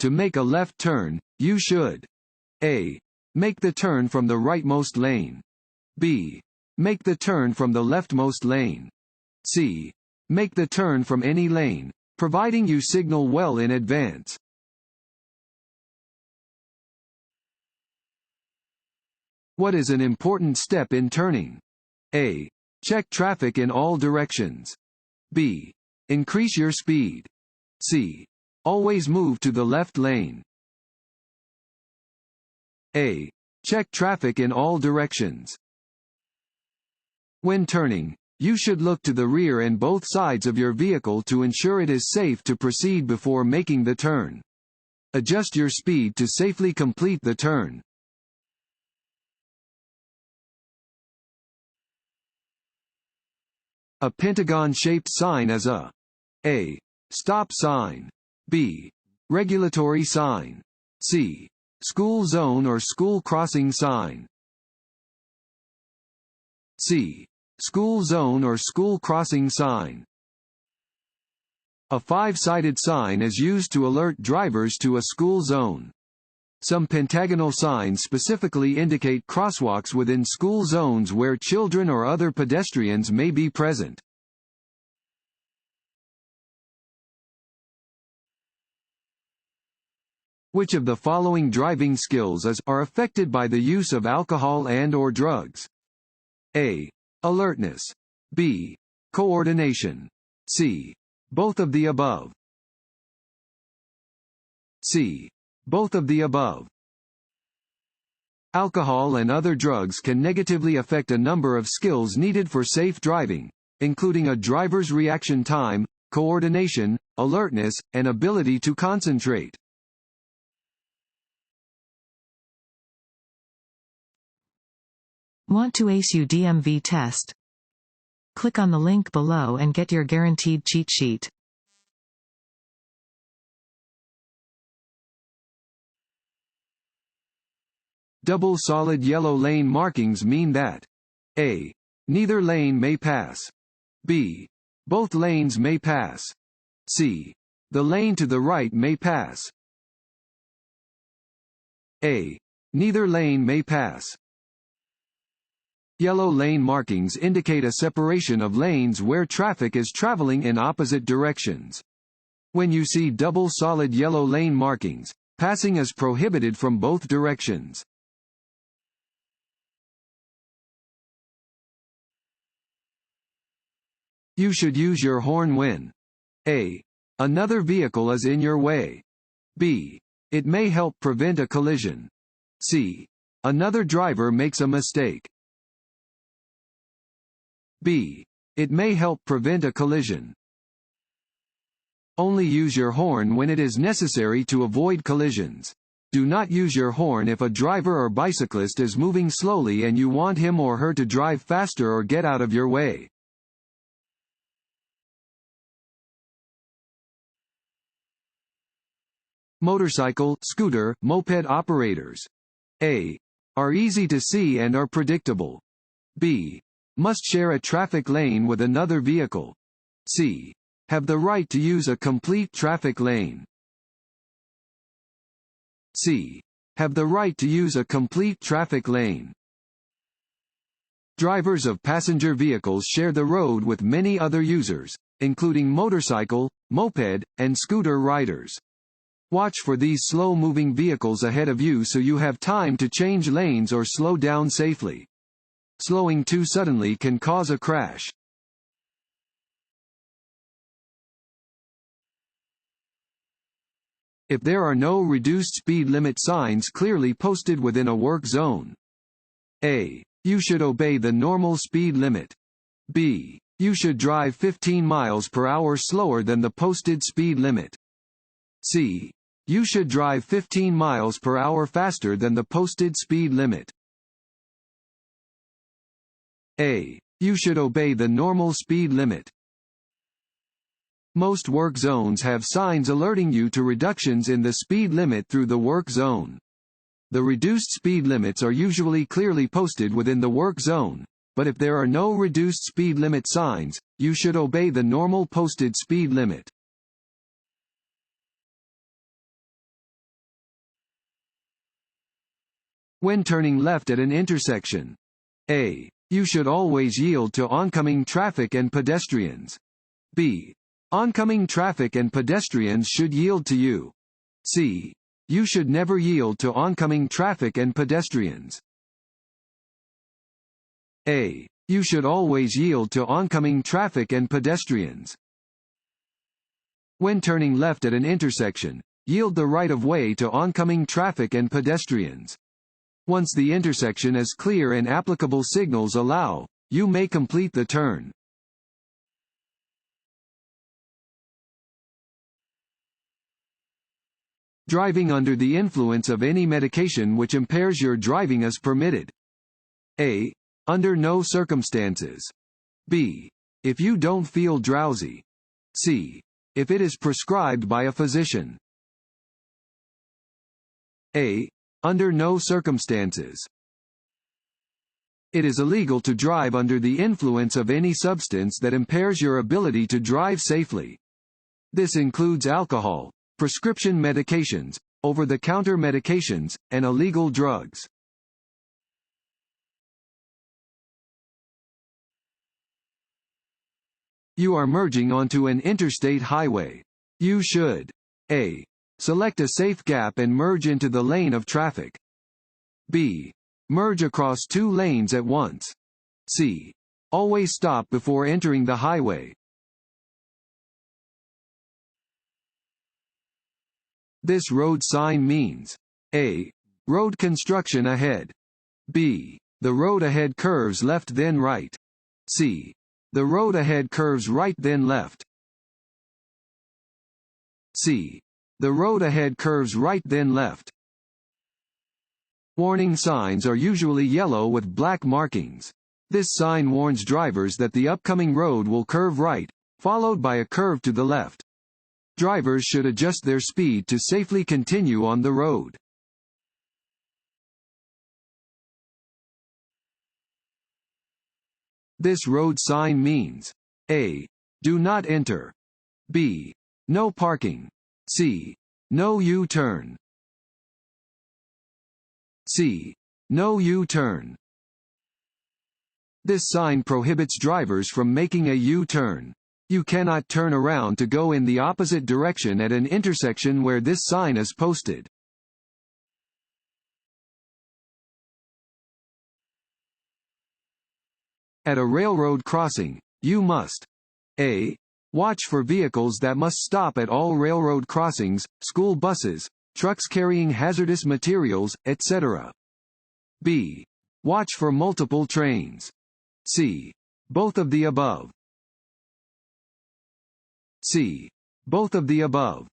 To make a left turn, you should A. Make the turn from the rightmost lane. B. Make the turn from the leftmost lane. C. Make the turn from any lane, providing you signal well in advance. What is an important step in turning? A. Check traffic in all directions. B. Increase your speed. C. Always move to the left lane. A. Check traffic in all directions. When turning, you should look to the rear and both sides of your vehicle to ensure it is safe to proceed before making the turn. Adjust your speed to safely complete the turn. A pentagon-shaped sign is a A. Stop sign. B. Regulatory sign. C. School zone or school crossing sign. C. School zone or school crossing sign. A five-sided sign is used to alert drivers to a school zone. Some pentagonal signs specifically indicate crosswalks within school zones where children or other pedestrians may be present. Which of the following driving skills are affected by the use of alcohol and/or drugs? A. Alertness. B. Coordination. C. Both of the above. C. Both of the above. Alcohol and other drugs can negatively affect a number of skills needed for safe driving, including a driver's reaction time, coordination, alertness, and ability to concentrate. Want to ace your DMV test? Click on the link below and get your guaranteed cheat sheet. Double solid yellow lane markings mean that A. Neither lane may pass. B. Both lanes may pass. C. The lane to the right may pass. A. Neither lane may pass. Yellow lane markings indicate a separation of lanes where traffic is traveling in opposite directions. When you see double solid yellow lane markings, passing is prohibited from both directions. You should use your horn when A. Another vehicle is in your way. B. It may help prevent a collision. C. Another driver makes a mistake. B. It may help prevent a collision. Only use your horn when it is necessary to avoid collisions. Do not use your horn if a driver or bicyclist is moving slowly and you want him or her to drive faster or get out of your way. Motorcycle, scooter, moped operators. A. Are easy to see and are predictable. B. Must share a traffic lane with another vehicle. C. Have the right to use a complete traffic lane. C. Have the right to use a complete traffic lane. Drivers of passenger vehicles share the road with many other users, including motorcycle, moped, and scooter riders. Watch for these slow-moving vehicles ahead of you so you have time to change lanes or slow down safely. Slowing too suddenly can cause a crash. If there are no reduced speed limit signs clearly posted within a work zone. A. You should obey the normal speed limit. B. You should drive 15 miles per hour slower than the posted speed limit. C. You should drive 15 miles per hour faster than the posted speed limit. A. You should obey the normal speed limit. Most work zones have signs alerting you to reductions in the speed limit through the work zone. The reduced speed limits are usually clearly posted within the work zone, but if there are no reduced speed limit signs, you should obey the normal posted speed limit. When turning left at an intersection. A. You should always yield to oncoming traffic and pedestrians. B. Oncoming traffic and pedestrians should yield to you. C. You should never yield to oncoming traffic and pedestrians. A. You should always yield to oncoming traffic and pedestrians. When turning left at an intersection, yield the right-of-way to oncoming traffic and pedestrians. Once the intersection is clear and applicable signals allow, you may complete the turn. Driving under the influence of any medication which impairs your driving is permitted. A. Under no circumstances. B. If you don't feel drowsy. C. If it is prescribed by a physician. A. Under no circumstances. It is illegal to drive under the influence of any substance that impairs your ability to drive safely. This includes alcohol, prescription medications, over-the-counter medications, and illegal drugs. You are merging onto an interstate highway. You should A. Select a safe gap and merge into the lane of traffic. B. Merge across two lanes at once. C. Always stop before entering the highway. This road sign means A. Road construction ahead. B. The road ahead curves left then right. C. The road ahead curves right then left. C. The road ahead curves right then left. Warning signs are usually yellow with black markings. This sign warns drivers that the upcoming road will curve right, followed by a curve to the left. Drivers should adjust their speed to safely continue on the road. This road sign means A. Do not enter. B. No parking. C. No U-turn. C. No U-turn. This sign prohibits drivers from making a U-turn. You cannot turn around to go in the opposite direction at an intersection where this sign is posted. At a railroad crossing, you must A. Watch for vehicles that must stop at all railroad crossings, school buses, trucks carrying hazardous materials, etc. B. Watch for multiple trains. C. Both of the above. C. Both of the above.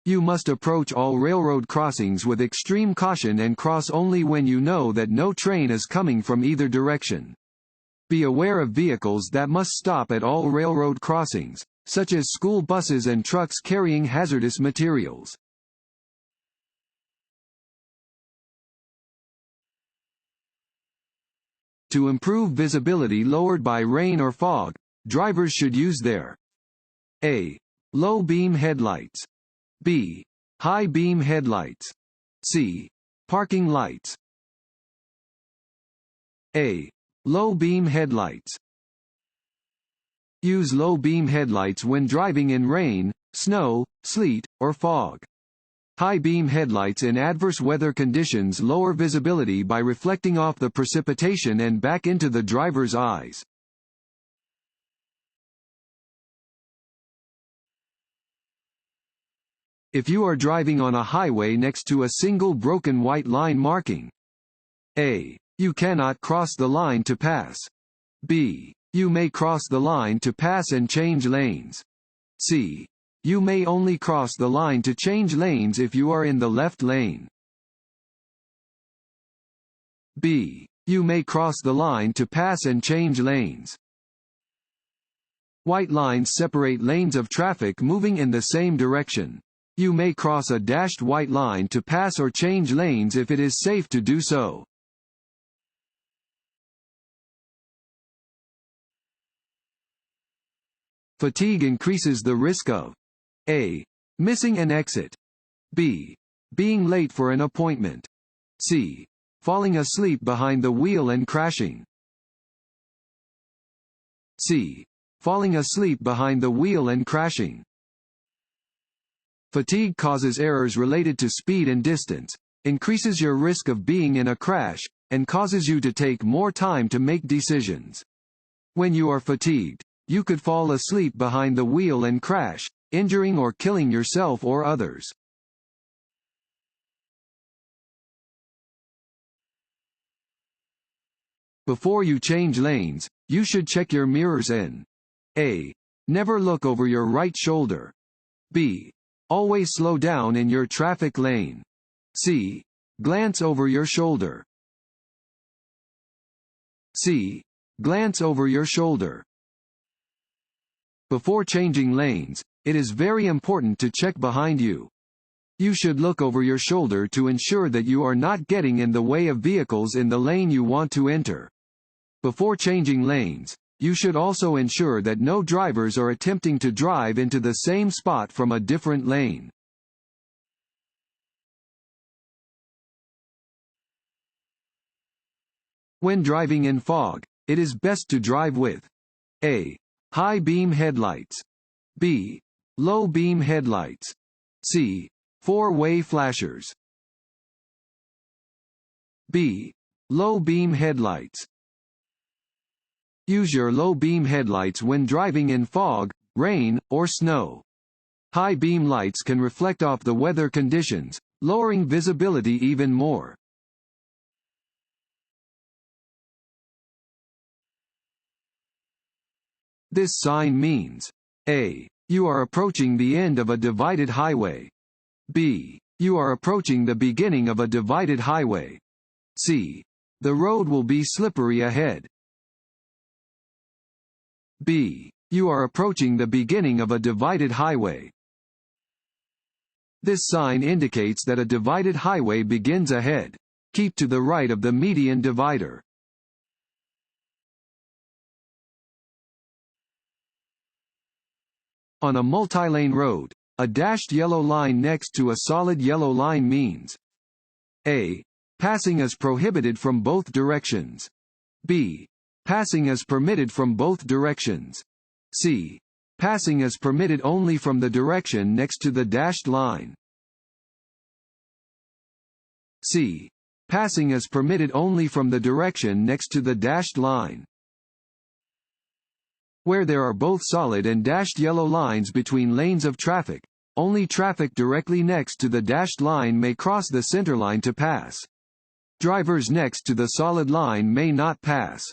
You must approach all railroad crossings with extreme caution and cross only when you know that no train is coming from either direction. Be aware of vehicles that must stop at all railroad crossings, such as school buses and trucks carrying hazardous materials. To improve visibility lowered by rain or fog, drivers should use their A. Low beam headlights. B. High beam headlights. C. Parking lights. A. Low beam headlights. Use low beam headlights when driving in rain, snow, sleet, or fog. High beam headlights in adverse weather conditions lower visibility by reflecting off the precipitation and back into the driver's eyes. If you are driving on a highway next to a single broken white line marking, A. You cannot cross the line to pass. B. You may cross the line to pass and change lanes. C. You may only cross the line to change lanes if you are in the left lane. B. You may cross the line to pass and change lanes. White lines separate lanes of traffic moving in the same direction. You may cross a dashed white line to pass or change lanes if it is safe to do so. Fatigue increases the risk of A. Missing an exit. B. Being late for an appointment. C. Falling asleep behind the wheel and crashing. C. Falling asleep behind the wheel and crashing. Fatigue causes errors related to speed and distance, increases your risk of being in a crash, and causes you to take more time to make decisions. When you are fatigued, you could fall asleep behind the wheel and crash, injuring or killing yourself or others. Before you change lanes, you should check your mirrors and A. Never look over your right shoulder. B. Always slow down in your traffic lane. C. Glance over your shoulder. C. Glance over your shoulder. Before changing lanes, it is very important to check behind you. You should look over your shoulder to ensure that you are not getting in the way of vehicles in the lane you want to enter. Before changing lanes, you should also ensure that no drivers are attempting to drive into the same spot from a different lane. When driving in fog, it is best to drive with A. High beam headlights. B. Low beam headlights. C. Four-way flashers. B. Low beam headlights. Use your low beam headlights when driving in fog, rain, or snow. High beam lights can reflect off the weather conditions, lowering visibility even more. This sign means A. You are approaching the end of a divided highway. B. You are approaching the beginning of a divided highway. C. The road will be slippery ahead. B. You are approaching the beginning of a divided highway. This sign indicates that a divided highway begins ahead. Keep to the right of the median divider. On a multi-lane road, a dashed yellow line next to a solid yellow line means A. Passing is prohibited from both directions. B. Passing is permitted from both directions. C. Passing is permitted only from the direction next to the dashed line. C. Passing is permitted only from the direction next to the dashed line. Where there are both solid and dashed yellow lines between lanes of traffic, only traffic directly next to the dashed line may cross the centerline to pass. Drivers next to the solid line may not pass.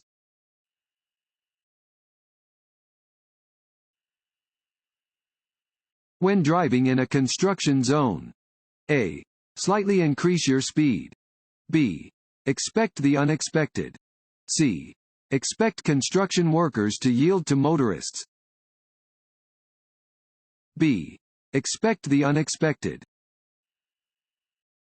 When driving in a construction zone, A. Slightly increase your speed. B. Expect the unexpected. C. Expect construction workers to yield to motorists. B. Expect the unexpected.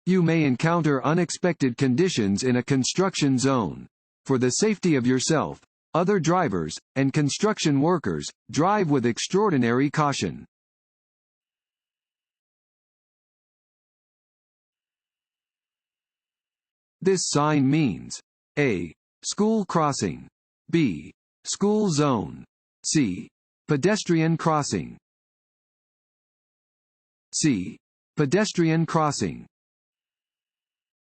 You may encounter unexpected conditions in a construction zone. For the safety of yourself, other drivers, and construction workers, drive with extraordinary caution. This sign means A. School crossing. B. School zone. C. Pedestrian crossing. C. Pedestrian crossing.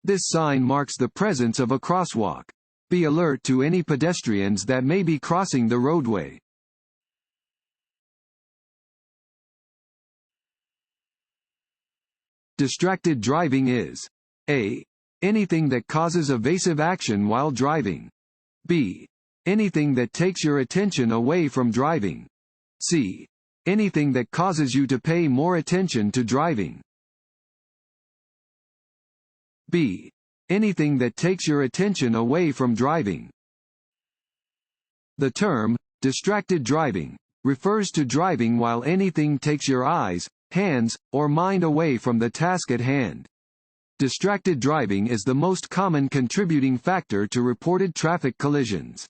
This sign marks the presence of a crosswalk. Be alert to any pedestrians that may be crossing the roadway. Distracted driving is A. Anything that causes evasive action while driving. B. Anything that takes your attention away from driving. C. Anything that causes you to pay more attention to driving. B. Anything that takes your attention away from driving. The term, distracted driving, refers to driving while anything takes your eyes, hands, or mind away from the task at hand. Distracted driving is the most common contributing factor to reported traffic collisions.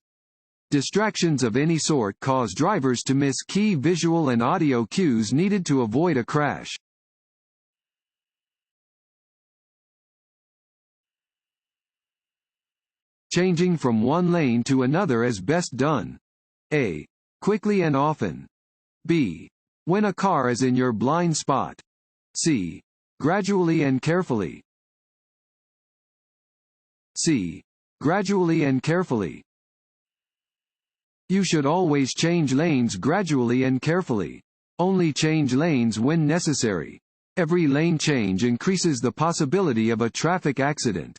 Distractions of any sort cause drivers to miss key visual and audio cues needed to avoid a crash. Changing from one lane to another is best done. A. Quickly and often. B. When a car is in your blind spot. C. Gradually and carefully. C. Gradually and carefully. You should always change lanes gradually and carefully. Only change lanes when necessary. Every lane change increases the possibility of a traffic accident.